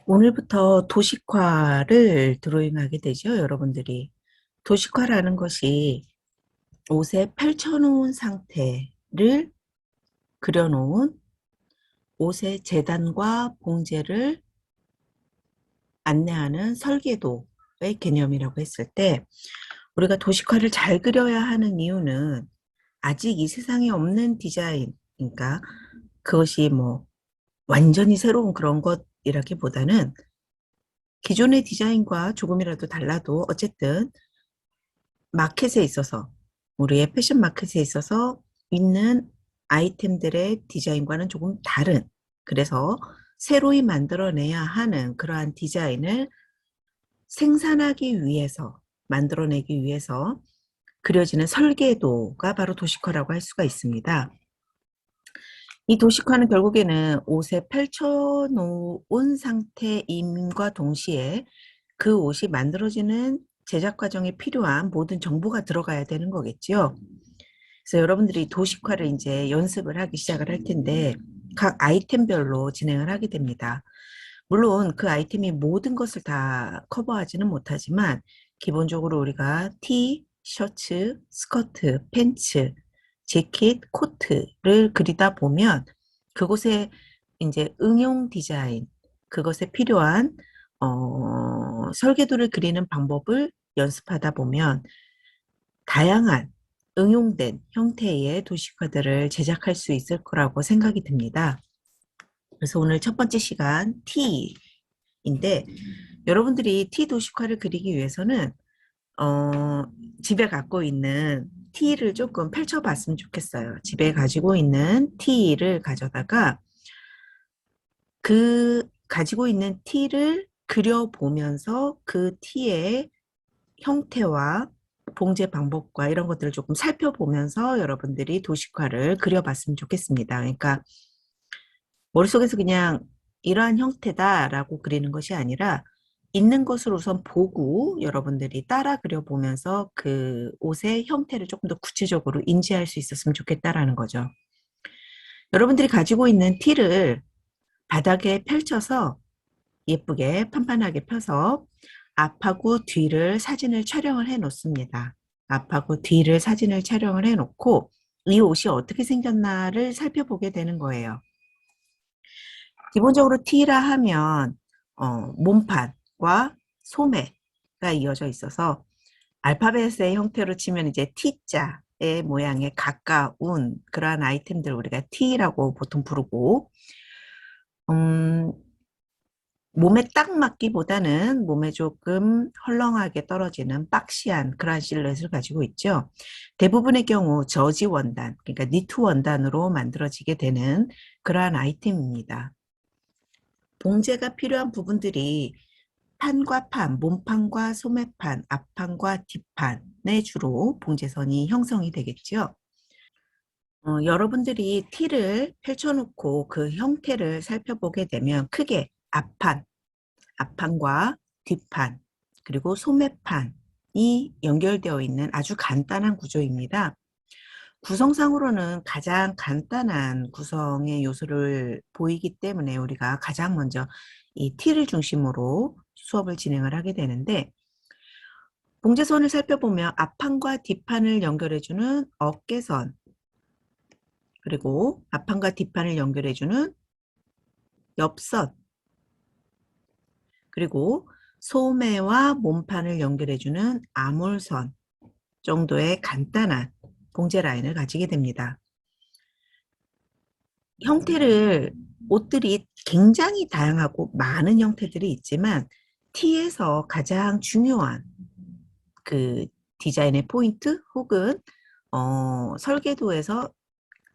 오늘부터 도식화를 드로잉하게 되죠, 여러분들이. 도식화라는 것이 옷에 펼쳐놓은 상태를 그려놓은 옷의 재단과 봉제를 안내하는 설계도의 개념이라고 했을 때, 우리가 도식화를 잘 그려야 하는 이유는 아직 이 세상에 없는 디자인, 그러니까 그것이 뭐 완전히 새로운 그런 것이라기보다는 기존의 디자인과 조금이라도 달라도 어쨌든 마켓에 있어서, 우리의 패션 마켓에 있어서 있는 아이템들의 디자인과는 조금 다른, 그래서 새로이 만들어내야 하는 그러한 디자인을 생산하기 위해서, 만들어내기 위해서 그려지는 설계도가 바로 도식화라고 할 수가 있습니다. 이 도식화는 결국에는 옷에 펼쳐놓은 상태임과 동시에 그 옷이 만들어지는 제작 과정에 필요한 모든 정보가 들어가야 되는 거겠죠. 그래서 여러분들이 도식화를 이제 연습을 하기 시작을 할 텐데 각 아이템별로 진행을 하게 됩니다. 물론 그 아이템이 모든 것을 다 커버하지는 못하지만 기본적으로 우리가 티, 셔츠, 스커트, 팬츠, 재킷, 코트를 그리다 보면 그곳에 이제 응용 디자인, 그것에 필요한 설계도를 그리는 방법을 연습하다 보면 다양한 응용된 형태의 도식화들을 제작할 수 있을 거라고 생각이 듭니다. 그래서 오늘 첫 번째 시간 T인데 여러분들이 T 도식화를 그리기 위해서는 집에 갖고 있는 T를 조금 펼쳐봤으면 좋겠어요. 집에 가지고 있는 T를 가져다가 그 가지고 있는 T를 그려보면서 그 T의 형태와 봉제 방법과 이런 것들을 조금 살펴보면서 여러분들이 도식화를 그려봤으면 좋겠습니다. 그러니까 머릿속에서 그냥 이러한 형태다라고 그리는 것이 아니라 있는 것을 우선 보고 여러분들이 따라 그려보면서 그 옷의 형태를 조금 더 구체적으로 인지할 수 있었으면 좋겠다라는 거죠. 여러분들이 가지고 있는 티를 바닥에 펼쳐서 예쁘게 판판하게 펴서 앞하고 뒤를 사진을 촬영을 해 놓습니다. 앞하고 뒤를 사진을 촬영을 해 놓고 이 옷이 어떻게 생겼나를 살펴보게 되는 거예요. 기본적으로 T라 하면 몸판과 소매가 이어져 있어서 알파벳의 형태로 치면 이제 T자의 모양에 가까운 그러한 아이템들 우리가 T라고 보통 부르고 음, 몸에 딱 맞기보다는 몸에 조금 헐렁하게 떨어지는 박시한 그러한 실루엣을 가지고 있죠. 대부분의 경우 저지 원단, 그러니까 니트 원단으로 만들어지게 되는 그러한 아이템입니다. 봉제가 필요한 부분들이 판과 판, 몸판과 소매판, 앞판과 뒷판에 주로 봉제선이 형성이 되겠죠. 여러분들이 티를 펼쳐놓고 그 형태를 살펴보게 되면 크게 앞판과 뒷판, 그리고 소매판이 연결되어 있는 아주 간단한 구조입니다. 구성상으로는 가장 간단한 구성의 요소를 보이기 때문에 우리가 가장 먼저 이 T를 중심으로 수업을 진행을 하게 되는데 봉제선을 살펴보면 앞판과 뒷판을 연결해주는 어깨선 그리고 앞판과 뒷판을 연결해주는 옆선 그리고 소매와 몸판을 연결해주는 아몰선 정도의 간단한 봉제 라인을 가지게 됩니다. 형태를 옷들이 굉장히 다양하고 많은 형태들이 있지만 T에서 가장 중요한 그 디자인의 포인트 혹은 설계도에서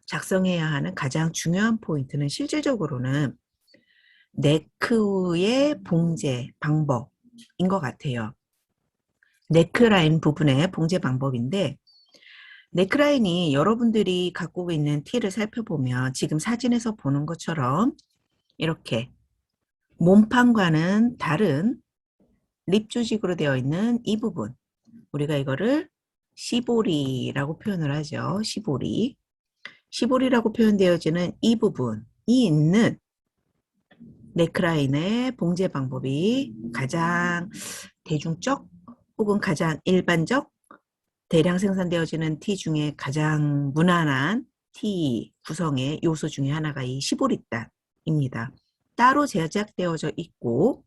작성해야 하는 가장 중요한 포인트는 실질적으로는 네크의 봉제 방법인 것 같아요. 네크라인 부분의 봉제 방법인데 네크라인이 여러분들이 갖고 있는 티를 살펴보면 지금 사진에서 보는 것처럼 이렇게 몸판과는 다른 립 조직으로 되어 있는 이 부분 우리가 이거를 시보리라고 표현을 하죠. 시보리라고 표현되어지는 이 부분이 있는 네크라인의 봉제 방법이 가장 대중적 혹은 가장 일반적 대량 생산되어지는 티 중에 가장 무난한 티 구성의 요소 중에 하나가 이 시보리탄입니다. 따로 제작되어져 있고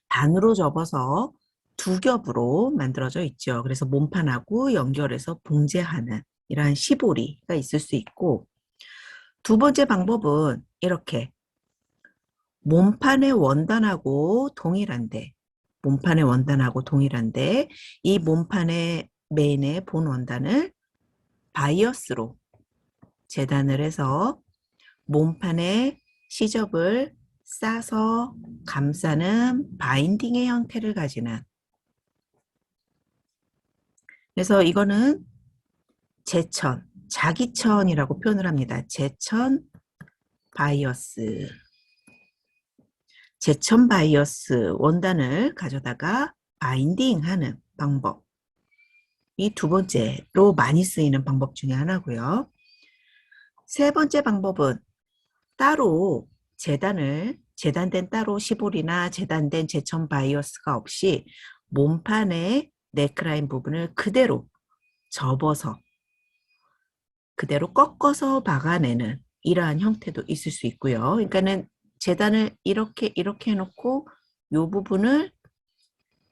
반으로 접어서 두 겹으로 만들어져 있죠. 그래서 몸판하고 연결해서 봉제하는 이러한 시보리가 있을 수 있고 두 번째 방법은 이렇게 몸판의 원단하고 동일한데 몸판의 원단하고 동일한데 이 몸판의 메인의 본 원단을 바이어스로 재단을 해서 몸판에 시접을 싸서 감싸는 바인딩의 형태를 가지는 그래서 이거는 제천, 자기천이라고 표현을 합니다. 제천 바이어스 제천 바이어스 원단을 가져다가 바인딩하는 방법 이 두 번째로 많이 쓰이는 방법 중에 하나고요. 세 번째 방법은 따로 재단된 따로 시볼이나 재단된 제천 바이어스가 없이 몸판의 네크라인 부분을 그대로 접어서 그대로 꺾어서 박아내는 이러한 형태도 있을 수 있고요. 그러니까는 재단을 이렇게 해놓고 이 부분을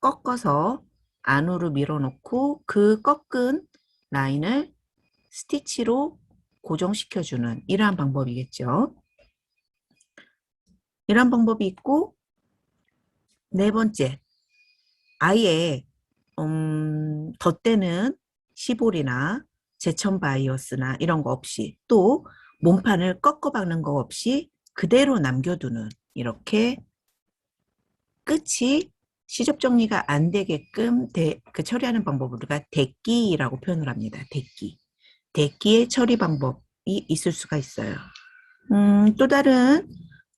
꺾어서 안으로 밀어놓고 그 꺾은 라인을 스티치로 고정시켜주는 이러한 방법이겠죠. 이런 방법이 있고 네 번째 아예 덧대는 시볼이나 제천 바이어스나 이런 거 없이 또 몸판을 꺾어 박는 거 없이 그대로 남겨두는 이렇게 끝이 시접 정리가 안 되게끔 처리하는 방법을 우리가 대끼라고 표현을 합니다. 대끼의 처리 방법이 있을 수가 있어요. 또 다른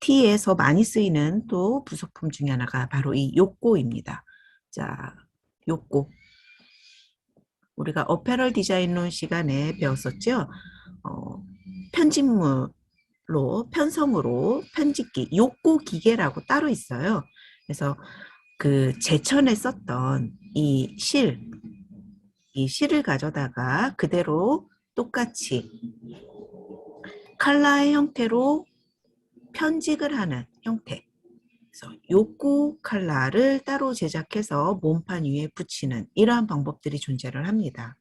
티에서 많이 쓰이는 또 부속품 중에 하나가 바로 이 요꼬입니다. 자, 요꼬. 우리가 어페럴 디자인론 시간에 배웠었죠. 편집물로 편성으로 편집기 요꼬 기계라고 따로 있어요. 그래서 그 제천에 썼던 이 실을 가져다가 그대로 똑같이 칼라의 형태로 편직을 하는 형태. 그래서 요꼬 칼라를 따로 제작해서 몸판 위에 붙이는 이러한 방법들이 존재를 합니다.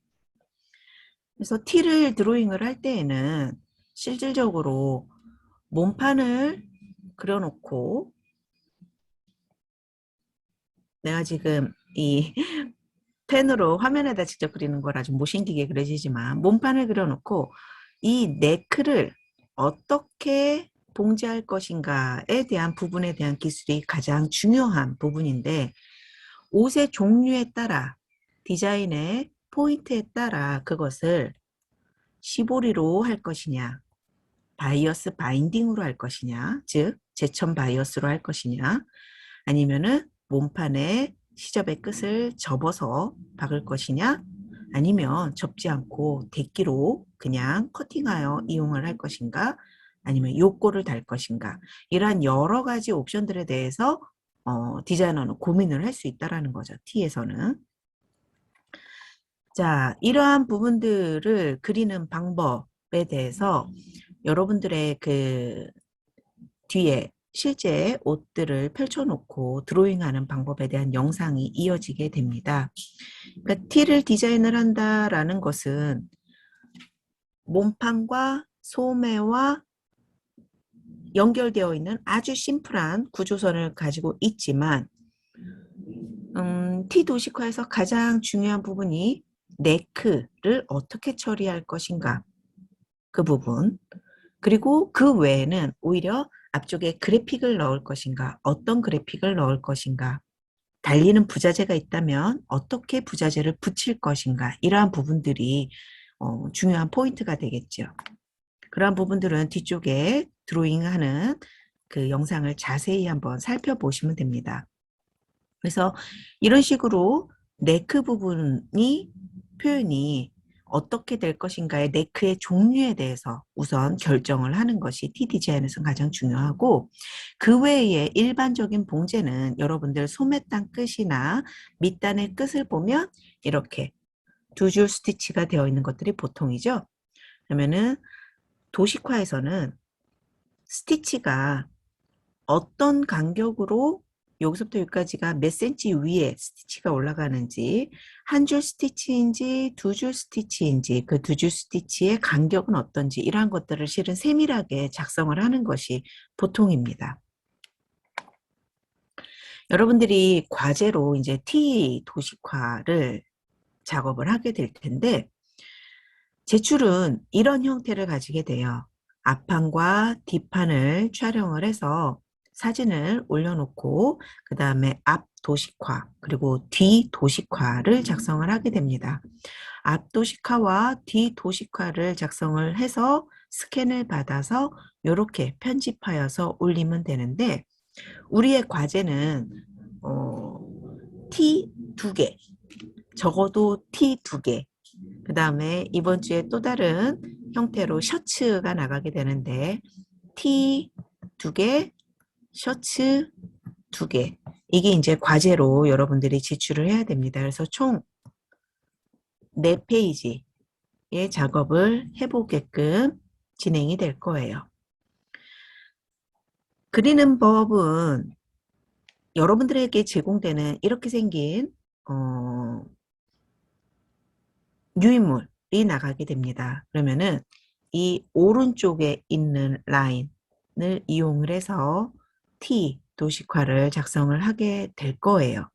그래서 티를 드로잉을 할 때에는 실질적으로 몸판을 그려놓고 내가 지금 이 펜으로 화면에다 직접 그리는 거라 좀 못생기게 그려지지만 몸판을 그려놓고 이 네크를 어떻게 봉제할 것인가에 대한 부분에 대한 기술이 가장 중요한 부분인데 옷의 종류에 따라 디자인의 포인트에 따라 그것을 시보리로 할 것이냐 바이어스 바인딩으로 할 것이냐 즉 제천 바이어스로 할 것이냐 아니면은 몸판에 시접의 끝을 접어서 박을 것이냐 아니면 접지 않고 대기로 그냥 커팅하여 이용을 할 것인가 아니면 요꼬를 달 것인가 이러한 여러 가지 옵션들에 대해서 디자이너는 고민을 할 수 있다는 거죠. T에서는. 자, 이러한 부분들을 그리는 방법에 대해서 여러분들의 그 뒤에 실제 옷들을 펼쳐놓고 드로잉하는 방법에 대한 영상이 이어지게 됩니다. 그러니까 티를 디자인을 한다라는 것은 몸판과 소매와 연결되어 있는 아주 심플한 구조선을 가지고 있지만 티 도식화에서 가장 중요한 부분이 네크를 어떻게 처리할 것인가 그 부분 그리고 그 외에는 오히려 앞쪽에 그래픽을 넣을 것인가 어떤 그래픽을 넣을 것인가 달리는 부자재가 있다면 어떻게 부자재를 붙일 것인가 이러한 부분들이 중요한 포인트가 되겠죠. 그러한 부분들은 뒤쪽에 드로잉하는 그 영상을 자세히 한번 살펴보시면 됩니다. 그래서 이런 식으로 네크 부분이 표현이 어떻게 될 것인가의 네크의 종류에 대해서 우선 결정을 하는 것이 티 디자인에서 가장 중요하고, 그 외에 일반적인 봉제는 여러분들 소매단 끝이나 밑단의 끝을 보면 이렇게 두 줄 스티치가 되어 있는 것들이 보통이죠. 그러면은 도식화에서는 스티치가 어떤 간격으로 여기서부터 여기까지가 몇 센치 위에 스티치가 올라가는지, 한 줄 스티치인지 두 줄 스티치인지, 그 두 줄 스티치의 간격은 어떤지, 이러한 것들을 실은 세밀하게 작성을 하는 것이 보통입니다. 여러분들이 과제로 이제 티 도식화를 작업을 하게 될 텐데, 제출은 이런 형태를 가지게 돼요. 앞판과 뒷판을 촬영을 해서 사진을 올려놓고, 그 다음에 앞 도식화 그리고 뒤 도식화를 작성을 하게 됩니다. 앞 도식화와 뒤 도식화를 작성을 해서 스캔을 받아서 이렇게 편집하여서 올리면 되는데, 우리의 과제는 T 2개, 적어도 T 2개, 그 다음에 이번 주에 또 다른 형태로 셔츠가 나가게 되는데, T 2개, 셔츠 2개, 이게 이제 과제로 여러분들이 제출을 해야 됩니다. 그래서 총 4페이지의 작업을 해보게끔 진행이 될 거예요. 그리는 법은 여러분들에게 제공되는 이렇게 생긴 유인물이 나가게 됩니다. 그러면은 이 오른쪽에 있는 라인을 이용을 해서 T 도식화를 작성을 하게 될 거예요.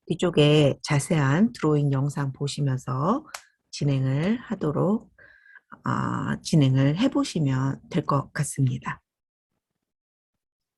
이쪽에 자세한 드로잉 영상 보시면서 진행을 해보시면 될 것 같습니다.